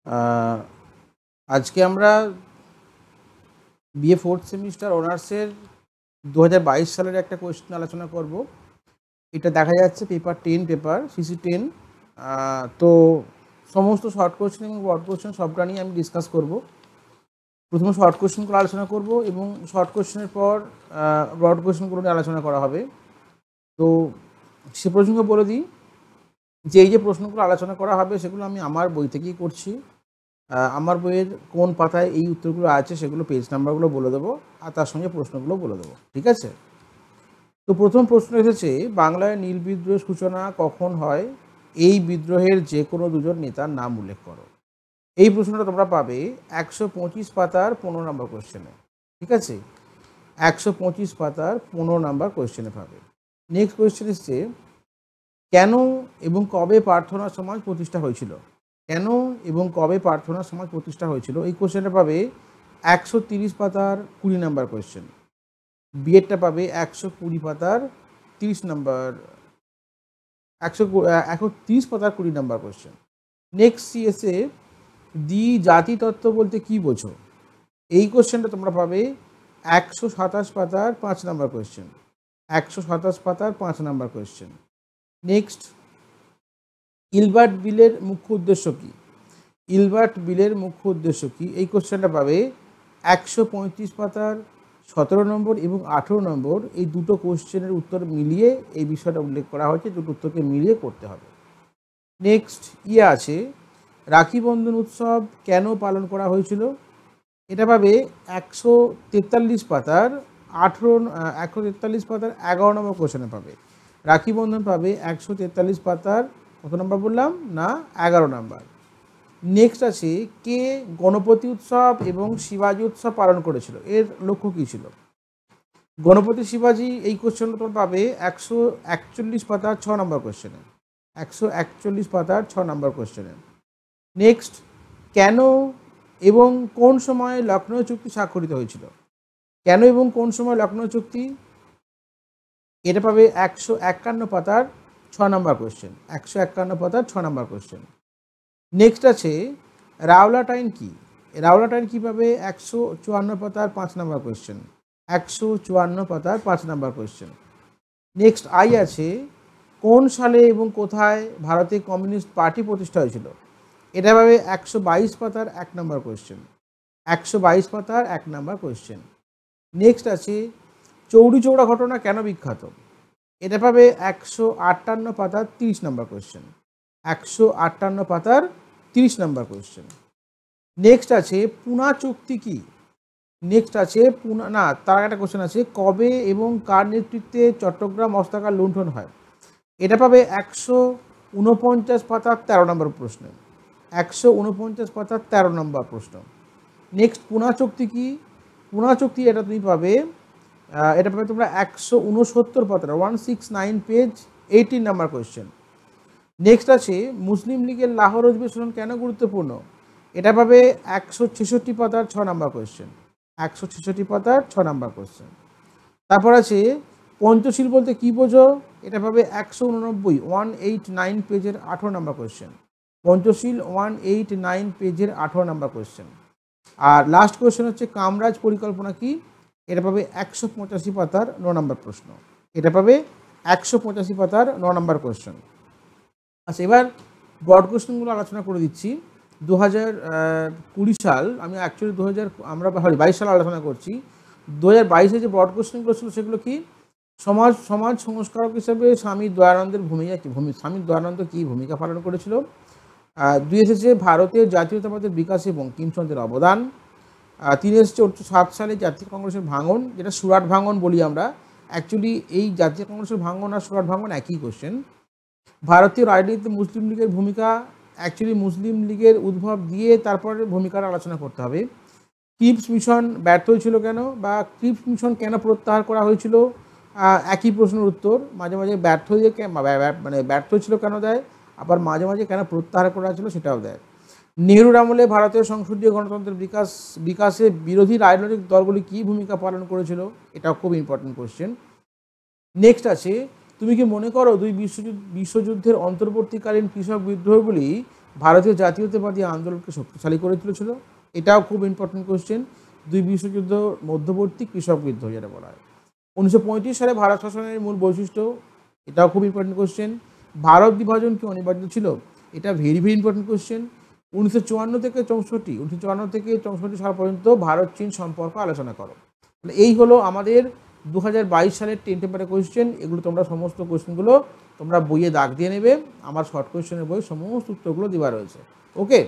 আহ, আজকে আমরা BA fourth semester অনার্সের 2022 সালের একটা কোয়েশ্চেন আলোচনা করব। এটা দেখা যাচ্ছে পেপার 10, পেপার CC10। তো সমস্ত শর্ট কোয়েশ্চেন এবং ব্রড কোয়েশ্চেন সবটা নিয়ে আমি ডিসকাস করব। প্রথমে শর্ট কোয়েশ্চেনগুলো আলোচনা করব এবং শর্ট কোয়েশ্চেনের পর ব্রড কোয়েশ্চেনগুলো নিয়ে আলোচনা করা হবে। তো সে প্রসঙ্গে বলে দিই যে এই যে প্রশ্নগুলো আলোচনা করা হবে সেগুলো আমি আমার বই থেকেই করছি। আমার বইয়ের কোন পাতায় এই উত্তরগুলো আছে সেগুলো পেজ নাম্বারগুলো বলে দেবো, আর তার সঙ্গে প্রশ্নগুলো বলে দেবো। ঠিক আছে? তো প্রথম প্রশ্ন এসেছে, বাংলায় নীল বিদ্রোহের সূচনা কখন হয়? এই বিদ্রোহের যে কোনো দুজন নেতার নাম উল্লেখ করো। এই প্রশ্নটা তোমরা পাবে 125 পাতার 15 নম্বর কোয়েশ্চেনে। ঠিক আছে? 125 পাতার 15 নম্বর কোয়েশ্চেনে পাবে। নেক্সট কোয়েশ্চেন এসছে, কেন এবং কবে প্রার্থনা সমাজ প্রতিষ্ঠা হয়েছিল? কেন এবং কবে প্রার্থনা সমাজ প্রতিষ্ঠা হয়েছিল? এই কোশ্চেনটা পাবে 130 পাতার 20 নাম্বার কোয়েশ্চেন। বিএডটা পাবে 120 পাতার 30 নাম্বার, 130 পাতার 20 নাম্বার কোয়েশ্চেন। নেক্সট সিএসএ, জাতিতত্ত্ব বলতে কি বোঝো? এই কোশ্চেনটা তোমরা পাবে 127 পাতার 5 নাম্বার কোয়েশ্চেন। 127 পাতার 5 নাম্বার কোয়েশ্চেন। নেক্সট, ইলবার্ট বিলের মুখ্য উদ্দেশ্য কী? ইলবার্ট বিলের মুখ্য উদ্দেশ্য কী? এই কোশ্চেনটা পাবে 135 পাতার 17 নম্বর এবং 18 নম্বর। এই দুটো কোশ্চেনের উত্তর মিলিয়ে এই বিষয়টা উল্লেখ করা হয়েছে, দুটো উত্তরকে মিলিয়ে করতে হবে। নেক্সট আছে, রাখি বন্ধন উৎসব কেন পালন করা হয়েছিল? এটা পাবে 143 পাতার 143 পাতার 11 নম্বর কোশ্চেনে পাবে। রাখি বন্ধন পাবে 143 পাতার কত নম্বর বললাম না, 11 নম্বর। নেক্সট আছে, কে গণপতি উৎসব এবং শিবাজি উৎসব পালন করেছিল? এর লক্ষ্য কী ছিল? গণপতি শিবাজি, এই কোশ্চেনটা তোমরা পাবে 141 পাতার 6 নম্বর কোশ্চেনে। 141 পাতার 6 নম্বর কোশ্চেনে। নেক্সট, কেন এবং কোন সময় লখনৌ চুক্তি স্বাক্ষরিত হয়েছিল? কেন এবং কোন সময় লখনৌ চুক্তি? এটা পাবে 151 পাতার 6 নম্বর কোশ্চেন। 151 পাতার 6 নম্বর কোশ্চেন। নেক্সট আছে, রাওলাটাইন কি? রাওলাটাইন কী পাবে 154 পাতার 5 নম্বর কোয়েশ্চেন। 154 পাতার 5 নম্বর কোয়েশ্চেন। নেক্সট আছে, কোন সালে এবং কোথায় ভারতে কমিউনিস্ট পার্টি প্রতিষ্ঠা হয়েছিল? এটা পাবে 122 পাতার 1 নম্বর কোয়েশ্চেন। 122 পাতার 1 নম্বর কোয়েশ্চেন। নেক্সট আছে, চৌরি চৌরা ঘটনা কেন বিখ্যাত? এটা পাবে 158 পাতার 30 নম্বর কোয়েশ্চেন। 158 পাতার 30 নম্বর কোয়েশ্চেন। নেক্সট আছে, পুনা চুক্তি কি? নেক্সট আছে তার একটা কোয়েশ্চেন আছে, কবে এবং কার নেতৃত্বে চট্টগ্রাম অস্ত্রাগার লুণ্ঠন হয়? এটা পাবে 149 পাতার 13 নম্বর প্রশ্ন। 149 পাতার 13 নম্বর প্রশ্ন। নেক্সট, পুনা চুক্তি কি? পুনা চুক্তি এটা তুমি পাবে তোমরা 169 পাতার 169 পেজ 18 নম্বর কোয়েশ্চেন। নেক্সট আছে, মুসলিম লীগের লাহোর অধিবেশন কেন গুরুত্বপূর্ণ? এটা পাবে 166 পাতার 6 নম্বর কোয়েশ্চেন। 166 পাতার 6 নম্বর কোয়েশ্চেন। তারপর আছে, পঞ্চশীল বলতে কী বোঝো? এটা পাবে 189 পেজের 18 নম্বর কোয়েশ্চেন। পঞ্চশীল 189 পেজের 18 নম্বর কোয়েশ্চেন। আর লাস্ট কোয়েশ্চেন হচ্ছে, কামরাজ পরিকল্পনা কি? এটা পাবে 185 পাতার 9 নম্বর প্রশ্ন। এটা পাবে 185 পাতার 9 নম্বর কোয়েশ্চেন। আচ্ছা, এবার ব্রড কোয়েশ্চেনগুলো আলোচনা করে দিচ্ছি। 2020 সাল, আমি অ্যাকচুয়ালি 22 সাল আলোচনা করছি। 2022-এ যে ব্রড কোয়েশ্চেনগুলো ছিল সেগুলো কি? সমাজ সংস্কারক হিসেবে স্বামী দয়ানন্দের স্বামী দয়ানন্দ কী ভূমিকা পালন করেছিল? 2 এসেছে, ভারতের জাতীয়তাবাদের বিকাশে বঙ্কিমচন্দ্রের অবদান। 3 এসেছে 1907 সালে জাতীয় কংগ্রেসের ভাঙন, যেটা সুরাট ভাঙন বলি আমরা। অ্যাকচুয়ালি এই জাতীয় কংগ্রেসের ভাঙন আর সুরাট ভাঙন একই কোশ্চেন। ভারতীয় রাজনীতিতে মুসলিম লীগের ভূমিকা, অ্যাকচুয়ালি মুসলিম লীগের উদ্ভব দিয়ে তারপরে ভূমিকার আলোচনা করতে হবে। ক্রিপস মিশন ব্যর্থ হয়েছিল কেন, বা ক্রিপস মিশন কেন প্রত্যাহার করা হয়েছিল? একই প্রশ্নের উত্তর। মাঝে মাঝে ব্যর্থ হয়ে ব্যর্থ হয়েছিল কেন দেয়, আবার মাঝে মাঝে কেন প্রত্যাহার করা হয়েছিল সেটাও দেয়। নেহরুর আমলে ভারতীয় সংসদীয় গণতন্ত্রের বিকাশে বিরোধী রাজনৈতিক দলগুলি কী ভূমিকা পালন করেছিল? এটাও খুব ইম্পর্টেন্ট কোশ্চেন। নেক্সট আছে, তুমি কি মনে করো বিশ্বযুদ্ধের অন্তর্বর্তীকালীন কৃষক বিদ্রোহগুলি ভারতীয় জাতীয়তাবাদী আন্দোলনকে শক্তিশালী করে তুলেছিল? এটাও খুব ইম্পর্টেন্ট কোশ্চেন। দুই বিশ্বযুদ্ধ মধ্যবর্তী কৃষক বিদ্রোহ যেটা বলা হয়। 1935 সালে ভারত শাসনের মূল বৈশিষ্ট্য, এটাও খুব ইম্পর্টেন্ট কোশ্চেন। ভারত বিভাজন কি অনিবার্য ছিল? এটা ভেরি ভেরি ইম্পর্টেন্ট কোশ্চেন। 1954 থেকে 64 সাল পর্যন্ত ভারত চীন সম্পর্ক আলোচনা করো। এই হলো আমাদের 2022 সালের 10 পেপারের কোয়েশ্চেন। এগুলো তোমরা সমস্ত কোয়েশ্চেনগুলো তোমরা বইয়ে দাগ দিয়ে নেবে। আমার শর্ট কোয়েশ্চেনের বই সমস্ত উত্তরগুলো দেওয়া রয়েছে। ওকে।